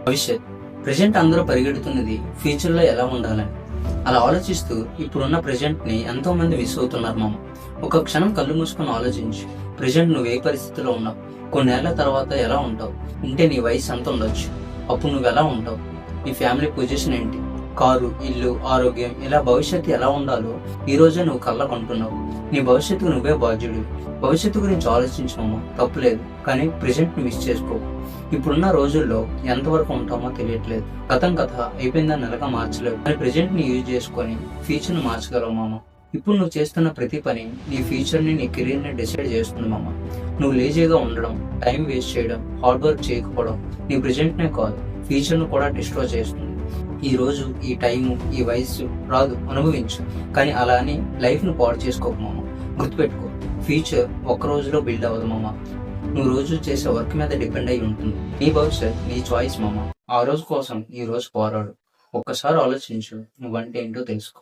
భవిష్యత్ ప్రెజెంట్ అందరూ పరిగెడుతున్నది ఫ్యూచర్ లో ఎలా ఉండాలని. అలా ఆలోచిస్తూ ఇప్పుడున్న ప్రెజెంట్ ని ఎంతో మంది మిస్ అవుతున్నారు మామ. ఒక క్షణం కళ్ళు మూసుకొని ఆలోచించు. ప్రెజెంట్ నువ్వు ఏ పరిస్థితిలో ఉన్నావు, కొన్నేళ్ల తర్వాత ఎలా ఉంటావు, ఉంటే నీ వయసు ఎంత ఉండొచ్చు, అప్పుడు నువ్వు ఎలా ఉంటావు, నీ ఫ్యామిలీ పొజిషన్ ఏంటి, కారు, ఇల్లు, ఆరోగ్యం, ఇలా భవిష్యత్తు ఎలా ఉండాలో ఈ రోజే నువ్వు కళ్ళకుంటున్నావు. నీ భవిష్యత్తుకు నువ్వే బాధ్యుడు. భవిష్యత్తు గురించి ఆలోచించమో తప్పులేదు, కానీ ప్రెజెంట్ ని మిస్ చేసుకో. ఇప్పుడున్న రోజుల్లో ఎంతవరకు ఉంటామో తెలియట్లేదు. గతం కథ అయిపోయిందని నెలగా మార్చలేవు, కానీ ప్రెజెంట్ ని యూజ్ చేసుకొని ఫ్యూచర్ ని మార్చగలవు మామ. ఇప్పుడు నువ్వు చేస్తున్న ప్రతి పని నీ ఫ్యూచర్ ని, నీ కెరీర్ ని డిసైడ్ చేస్తుంది మామ. నువ్వు లేజీగా ఉండడం, టైం వేస్ట్ చేయడం, హార్డ్ వర్క్ చేయకపోవడం నీ ప్రెజెంట్ నే కాదు, ఫ్యూచర్ ను కూడా డిస్ట్రాయ్ చేస్తుంది. ఈ రోజు, ఈ టైము, ఈ వయస్సు రాదు, అనుభవించు. కానీ అలా అని లైఫ్ ను పాడు చేసుకోకు మామ. గుర్తుపెట్టుకో, ఫ్యూచర్ ఒక్క రోజులో బిల్డ్ అవ్వదు మామ. నువ్వు రోజు చేసే వర్క్ మీద డిపెండ్ అయి ఉంటుంది. నీ భవిష్యత్ నీ చాయిస్ మామ. ఆ రోజు కోసం ఈ రోజు పోరాడు. ఒక్కసారి ఆలోచించు, నువ్వంటే ఏంటో తెలుసుకో.